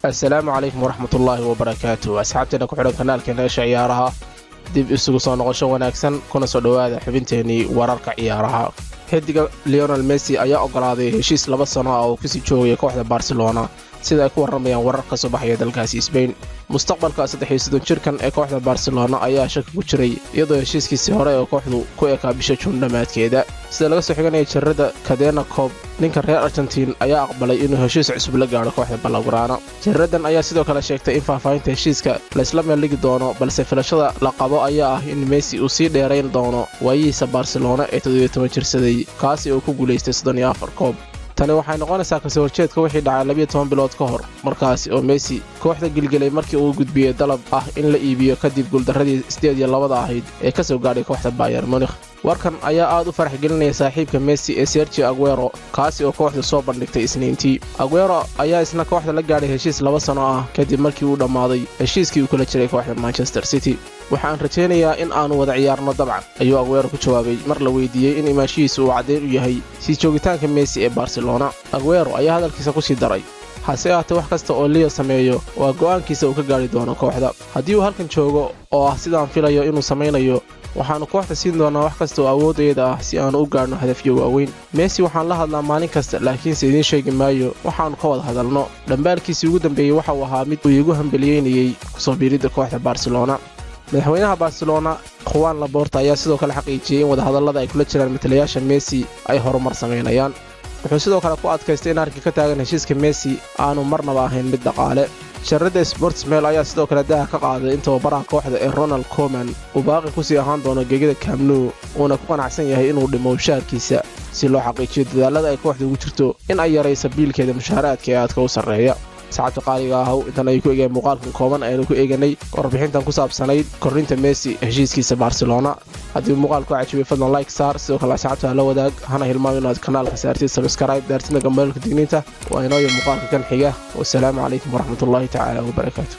السلام عليكم ورحمة الله وبركاته. أصحابتنا كحرة kanaalkeena Isha Ciyaaraha dib isugu soo noqosho wanaagsan kuna soo dhawaada xubinteeni wararka ciyaaraha. Xidiga Lionel Messi ayaa ogolaaday heshiis 2 sano ah oo ku sii joogay kooxda Barcelona sida ay ku waramayaan wararka soo baxaya dalkaasi Spain. Mustaqbalka 37 jirkan ee kooxda Barcelona ayaa shaki ku jiray iyadoo heshiiskiisii hore ee kooxdu ku ekaa bisha June dhamaadkeeda. Sida laga soo xiganayo jarrada Cadena Cope, ninka reer Argentine ayaa aqbalay inuu heshiis cusub la gaaro kooxda Blaugrana. Jarradan ayaa sidoo kale sheegtay in faahfaahinta heshiiska la isla meel dhigi doono, balse filashada la qabo ayaa ah in Messi uu sii dheerayn doono waayihiisa Barcelona ee 17 jirsaday, kaasi oo ku guuleystay 34 koob. tani waxay noqonaysaa kasoo horjeedka wixii dhacay 12 bilood ka hor, markaasi oo Messi kooxda gilgilay markii uu gudbiyay dalab ah in la iibiyo kadib guuldaradii 8-2 ahayd ee ka soo gaadhay kooxda Bayern Munich. warkan ayaa aad u farax gelinaya saaxiibka Messi ee Sergio Aguero, kaasi oo kooxdu soo bandhigtay Isniintii. Aguero ayaa isna kooxda la gaadhay heshiis 2 sano ah kadib markii uu dhammaaday heshiiskii uu kula jiray kooxda Manchester City. waxaan rajaynayaa in aanu wada ciyaarno dabcan, ayuu Aguero ku jawaabay mar la weydiiyey in imaashihiisu uu caddeyn u yahay sii joogitaanka Messi ee Barcelona. Aguero ayaa hadalkiisa ku sii daray, hase ahaatee wax kasta oo Leo sameeyo waa go'aankiisa uu ka gaari doono kooxda. haddii uu halkan joogo oo ah sidaan filayo inuu samaynayo, waxaanu kooxda siin doonaa wax kasta oo awoodayda ah si aanu u gaarno hadafyo waaweyn. Messi waxaan la hadlaa maalin kasta, laakiinse idiin sheegi maayo waxaanu ka wada hadalno. dhambaalkiisii ugu dambeeyey waxa uu ahaa mid uu iigu hambaliyeynayay kusoo biiridda kooxda Barcelona. madaxweynaha Barcelona Juan Laporta ayaa sidoo kale xaqiijiyay in wadahadallada ay kula jiraan matalayaasha Messi ay horumar sameynayaan. wuxuu sidoo kale ku adkaystay in arrinka ka taagan heshiiska Messi aanu marnaba ahayn mid dhaqaale. jarrada Sports Mail ayaa sidoo kale daaha ka qaaday in tababaraha kooxda ee Ronald Koeman uu baaqi ku sii ahaan doono gegida Camp Nou, uuna ku qanacsan yahay inuu dhimo mushaharkiisa si loo xaqiijiyo dadaalada ay kooxda ugu jirto in ay yarayso biilkeeda mushaaraadka ee aadka u sarreeya. saacadda qaaliga ah intan ay ku eegeen muuqaalkan kooban aynu ku eeganay warbixintan ku saabsanayd korrinta Messi heshiiskiisa Barcelona. haddii muuqaalku cajabay fadlan like saar, sidoo kale asxaabta la wadaag, hana hilmaamin inaad kanaalka saartid subscribe, daartina gambalka digniinta. waa inoo muuqaalka kan xiga. wassalaamu calaykum waraxmatullaahi tacaala wabarakaatu.